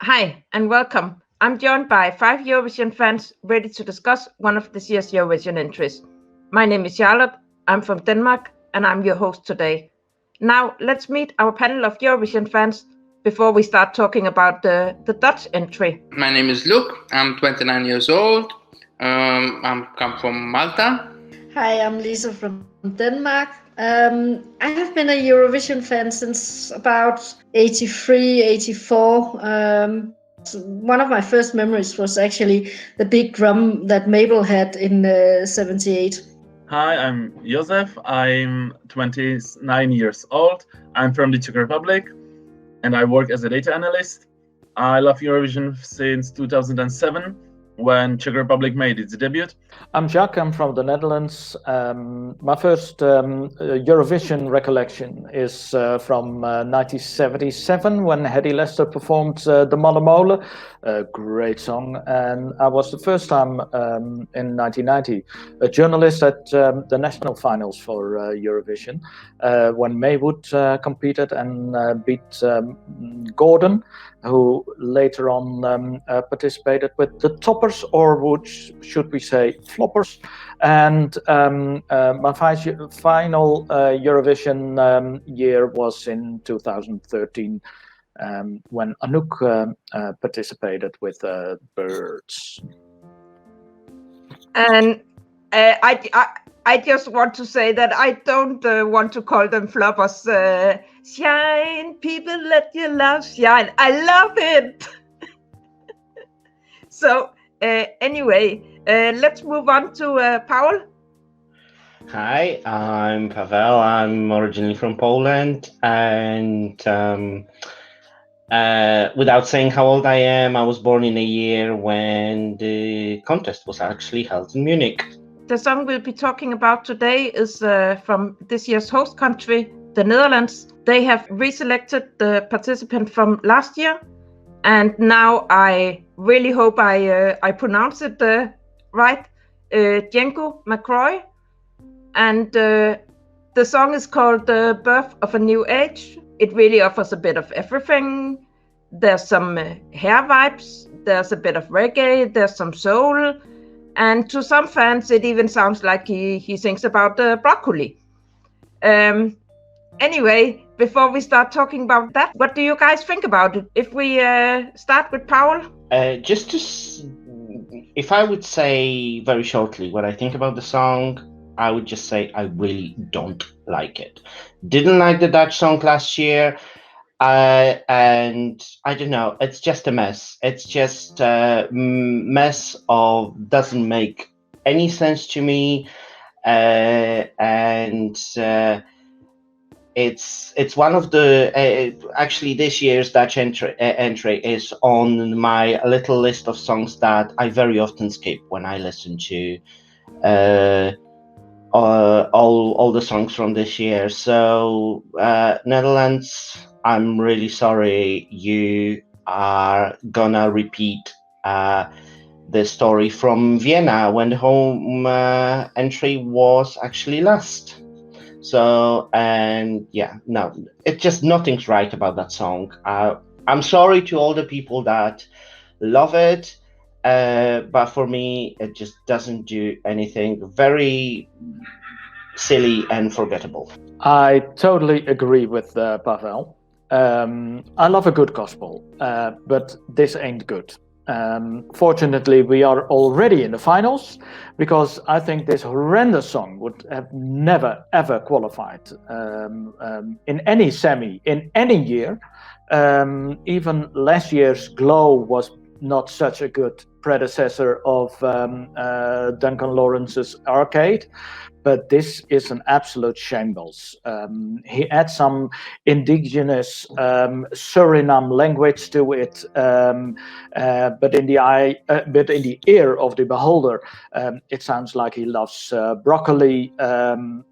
Hi and welcome. I'm joined by 5 Eurovision fans ready to discuss one of this year's Eurovision entries. My name is Charlotte, I'm from Denmark, and I'm your host today. Now, let's meet our panel of Eurovision fans before we start talking about the Dutch entry. My name is Luke, I'm 29 years old, I'm come from Malta. Hi, I'm Lisa from Denmark. I have been a Eurovision fan since about 83, 84. One of my first memories was actually the big drum that Mabel had in 78. Hi, I'm Josef. I'm 29 years old. I'm from the Czech Republic and I work as a data analyst. I love Eurovision since 2007 when Czech Republic made its debut. I'm Jacques, I'm from the Netherlands. My first Eurovision recollection is from 1977 when Hedy Lester performed the Malle Molen, a great song. And I was the first time in 1990 a journalist at the national finals for Eurovision when Maywood competed and beat Gordon, who later on participated with the Toppers, or should we say floppers. And my final Eurovision year was in 2013 when Anouk participated with Birds. And I just want to say that I don't want to call them floppers. Shine, people, let your love shine. I love it. So anyway, let's move on to Pawel. Hi, I'm Pawel. I'm originally from Poland, and without saying how old I am, I was born in a year when the contest was actually held in Munich. The song we'll be talking about today is from this year's host country, the Netherlands. They have reselected the participant from last year, and now I really hope I pronounce it right, Jeangu Macrooy. And the song is called The Birth of a New Age. It really offers a bit of everything. There's some hair vibes, there's a bit of reggae, there's some soul, and to some fans it even sounds like he sings about broccoli. Anyway, before we start talking about that, what do you guys think about it? If we start with Pawel? If I would say very shortly what I think about the song, I would just say I really don't like it. Didn't like the Dutch song last year, and I don't know, it's just a mess. It's just a mess of doesn't make any sense to me, and it's one of the actually this year's Dutch entry is on my little list of songs that I very often skip when I listen to all the songs from this year. So Netherlands, I'm really sorry, you are gonna repeat the story from Vienna when the home entry was actually last. So, and yeah, no, it's just nothing's right about that song. I'm sorry to all the people that love it, but for me, it just doesn't do anything. Very silly and forgettable. I totally agree with Pawel. I love a good gospel, but this ain't good. Fortunately, we are already in the finals, because I think this horrendous song would have never ever qualified in any semi in any year. Even last year's Glow was not such a good predecessor of Duncan Lawrence's Arcade, but this is an absolute shambles. He adds some indigenous Suriname language to it, but in the ear of the beholder, it sounds like he loves broccoli. And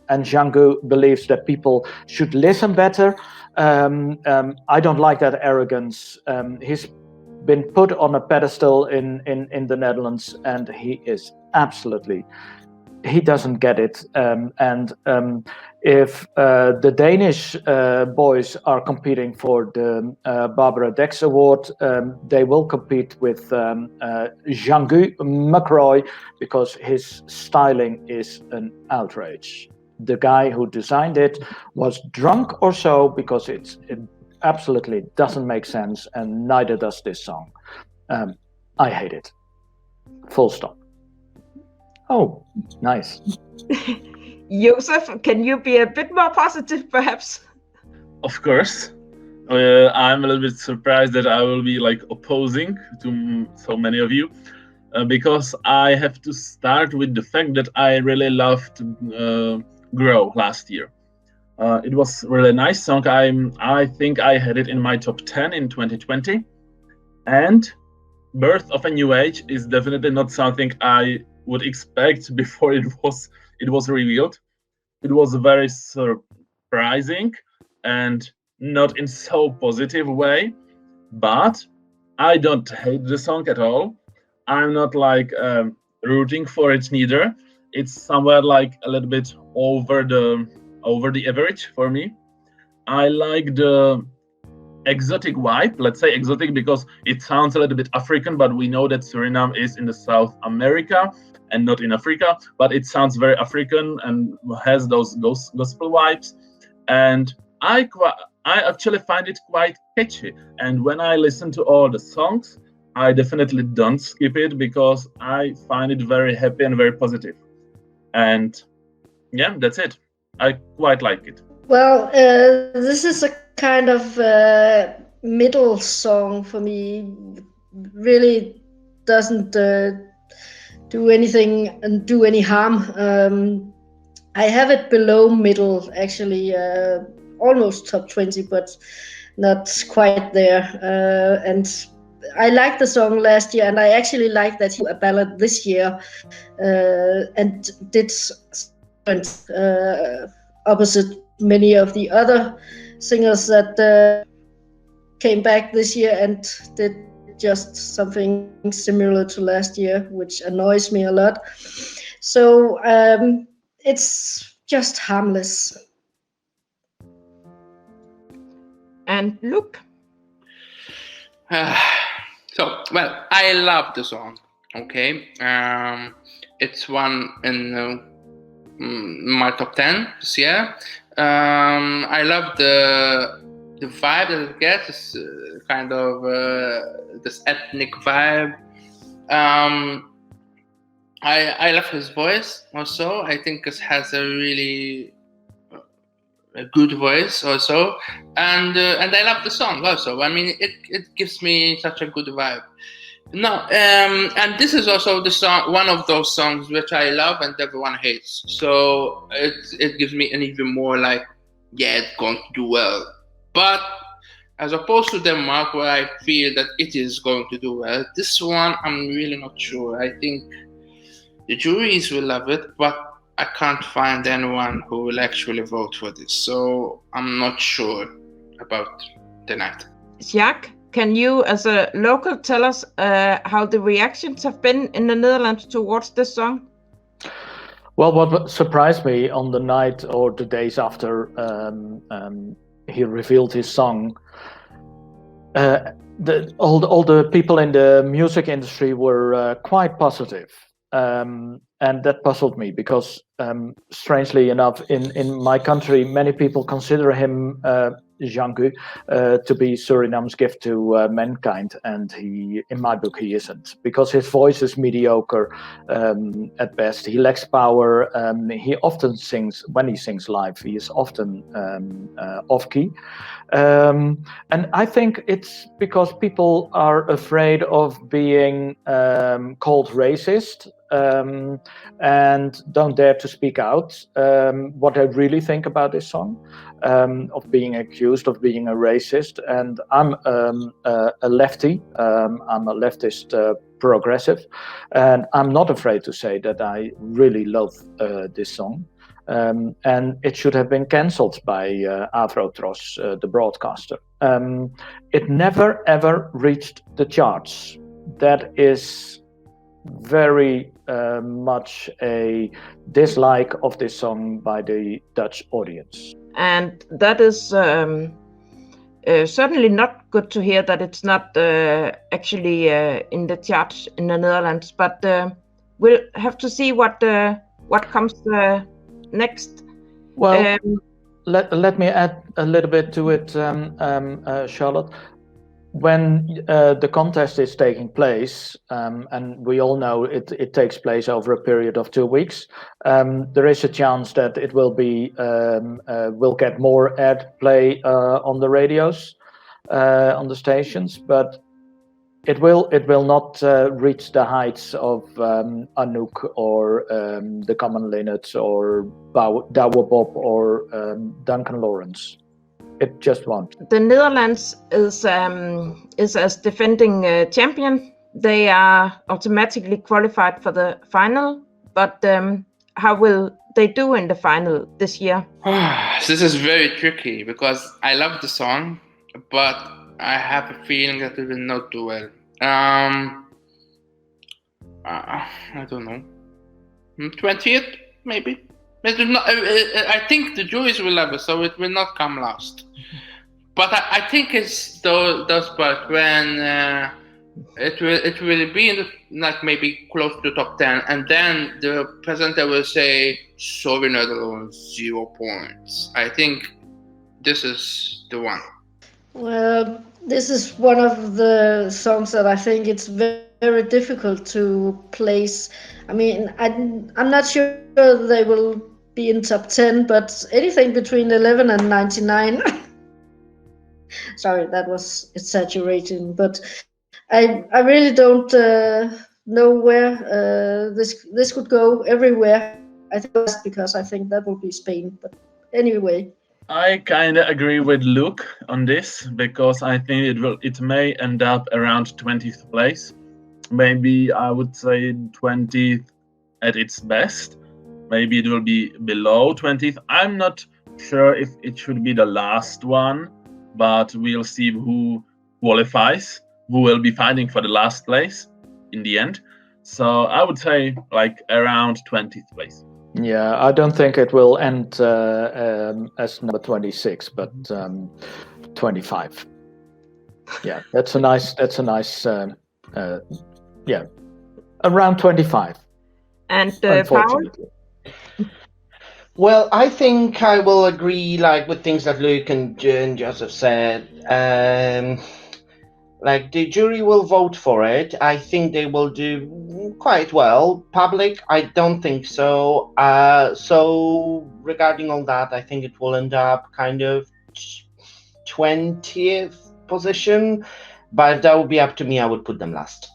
Jeangu believes that people should listen better. I don't like that arrogance. He's been put on a pedestal in the Netherlands, and he is absolutely he doesn't get it. If the Danish boys are competing for the Barbara Dex Award, they will compete with Jeangu Macrooy because his styling is an outrage. The guy who designed it was drunk or so, because it absolutely doesn't make sense, and neither does this song. I hate it. Full stop. Oh, nice. Josef, can you be a bit more positive, perhaps? Of course. I'm a little bit surprised that I will be like opposing to so many of you, because I have to start with the fact that I really loved Grow last year. It was really a nice song. I think I had it in my top 10 in 2020. And Birth of a New Age is definitely not something I would expect before it was revealed. It was very surprising and not in so positive way, but I don't hate the song at all. I'm not like rooting for it neither. It's somewhere like a little bit over the average for me. I like the exotic vibe. Let's say exotic because it sounds a little bit African, but we know that Suriname is in the South America and not in Africa, but it sounds very African and has those gospel vibes. And I actually find it quite catchy. And when I listen to all the songs, I definitely don't skip it because I find it very happy and very positive. And yeah, that's it. I quite like it. Well, this is a kind of middle song for me. Really doesn't do anything and do any harm. I have it below middle, actually, almost top 20, but not quite there. And I liked the song last year, and I actually like that he a ballad this year, and did opposite many of the other singers that came back this year and did just something similar to last year, which annoys me a lot. So it's just harmless. And Luke? Well, I love the song. Okay, it's one in my top 10 this year. I love the vibe that it gets. It's kind of this ethnic vibe. I love his voice also. I think it has a really good voice also, and I love the song also. I mean, it gives me such a good vibe. No, and this is also the song, one of those songs which I love and everyone hates. So it gives me an even more like, yeah, it's going to do well. But as opposed to Denmark, where I feel that it is going to do well, this one I'm really not sure. I think the juries will love it, but I can't find anyone who will actually vote for this. So I'm not sure about tonight. Jacques, can you, as a local, tell us how the reactions have been in the Netherlands towards this song? Well, what surprised me on the night or the days after he revealed his song, all the people in the music industry were quite positive. And that puzzled me because, strangely enough, in my country, many people consider him, Jeangu, to be Suriname's gift to mankind, and he, in my book, he isn't, because his voice is mediocre at best. He lacks power. He often sings, when he sings live, he is often off-key. And I think it's because people are afraid of being called racist, and don't dare to speak out what I really think about this song, of being accused of being a racist. And I'm a lefty, I'm a leftist progressive, and I'm not afraid to say that I really love this song. And it should have been cancelled by Avrotros, the broadcaster. It never ever reached the charts. That is very much a dislike of this song by the Dutch audience. And that is certainly not good to hear that it's not actually in the charts in the Netherlands. But we'll have to see what comes next. Well, let me add a little bit to it, Charlotte. When the contest is taking place, and we all know it takes place over a period of 2 weeks, there is a chance that it will get more airplay on the radios, on the stations, but it will not reach the heights of Anouk or the Common Linnets or Douwe Bob or Duncan Lawrence. It just won't. The Netherlands is as defending champion. They are automatically qualified for the final, but how will they do in the final this year? This is very tricky because I love the song, but I have a feeling that it will not do well. I don't know. 20th, maybe. I think the juries will love it, so it will not come last. But I think it's those parts when it will be in maybe close to the top 10, and then the presenter will say, "Sorry, Netherlands, 0 points." I think this is the one. Well, this is one of the songs that I think it's very difficult to place. I mean, I'm not sure they will be in top 10, but anything between 11 and 99. Sorry, that was exaggerating, but I really don't know where this could go. Everywhere. I think that's because I think that will be Spain. But anyway. I kind of agree with Luke on this because I think it may end up around 20th place. Maybe I would say 20th at its best. Maybe it will be below 20th. I'm not sure if it should be the last one, but we'll see who qualifies, who will be fighting for the last place in the end. So I would say around 20th place. Yeah, I don't think it will end as number 26, but 25. Yeah, that's a nice. Yeah, around 25. And Pawel? Well, I think I will agree with things that Luke and Joseph said. The jury will vote for it. I think they will do quite well. Public, I don't think so. So regarding all that, I think it will end up kind of 20th position. But if that would be up to me, I would put them last.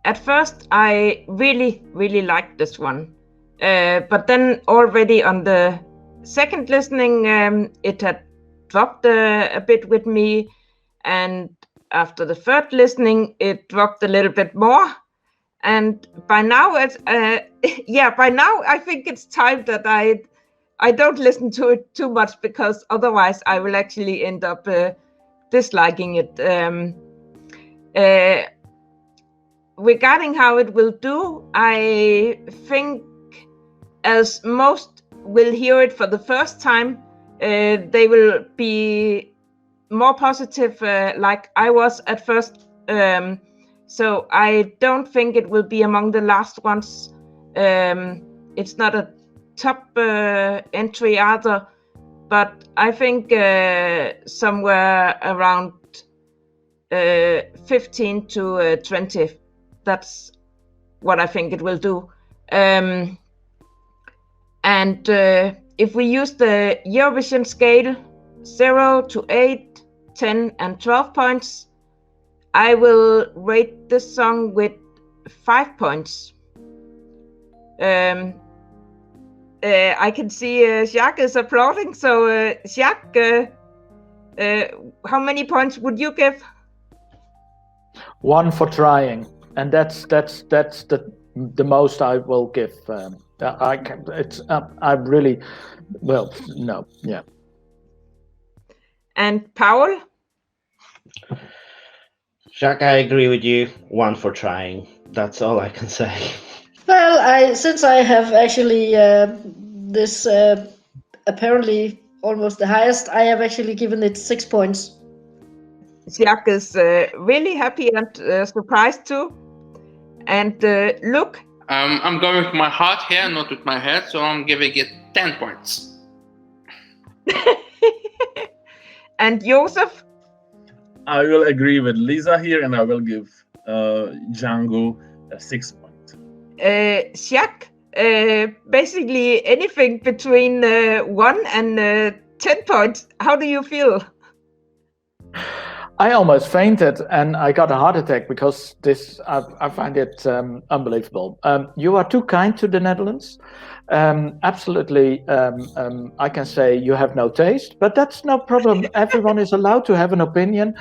At first, I really, really liked this one. But then already on the second listening, it had dropped a bit with me. And after the third listening, it dropped a little bit more. And by now, I think it's time that I don't listen to it too much, because otherwise I will actually end up disliking it. Regarding how it will do, I think as most will hear it for the first time, they will be more positive, like I was at first. So I don't think it will be among the last ones. It's not a top entry either, but I think somewhere around 15 to 20. That's what I think it will do. And if we use the Eurovision scale, 0 to 8, 10 and 12 points, I will rate this song with 5 points. I can see Jacques is applauding. So Jacques, how many points would you give? 1 for trying, and that's the most I will give. I can. I really. Well, no. Yeah. And Pawel? Jacques, I agree with you. One for trying. That's all I can say. Well, since I have actually this apparently almost the highest, I have actually given it 6 points. Jacques is really happy and surprised too. And look, I'm going with my heart here, not with my head, so I'm giving it 10 points. and Josef, I will agree with Liza here, and I will give Jeangu 6 points. Jacques, basically anything between 1 and 10 points. How do you feel? I almost fainted and I got a heart attack because this, I find it unbelievable. You are too kind to the Netherlands. Absolutely, I can say you have no taste, but that's no problem. Everyone is allowed to have an opinion,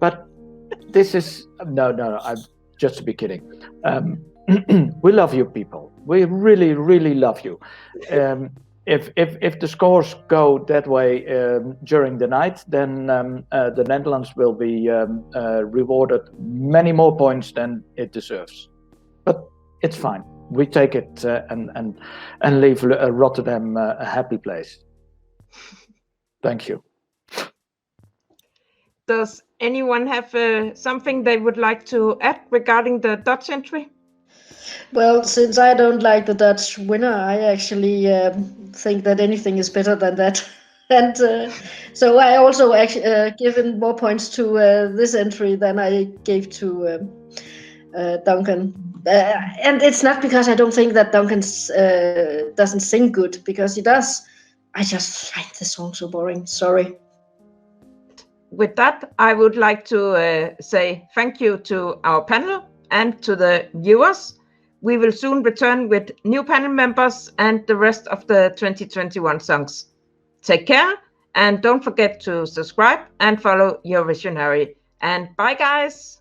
but this is, no, I'm just to be kidding. We love you people. We really, really love you. If the scores go that way during the night, then the Netherlands will be rewarded many more points than it deserves. But it's fine. We take it and leave Rotterdam a happy place. Thank you. Does anyone have something they would like to add regarding the Dutch entry? Well, since I don't like the Dutch winner, I actually think that anything is better than that. And so I also actually given more points to this entry than I gave to Duncan. And it's not because I don't think that Duncan doesn't sing good, because he does. I just find the song so boring. Sorry. With that, I would like to say thank you to our panel and to the viewers. We will soon return with new panel members and the rest of the 2021 songs. Take care and don't forget to subscribe and follow Eurovisionary. And bye, guys.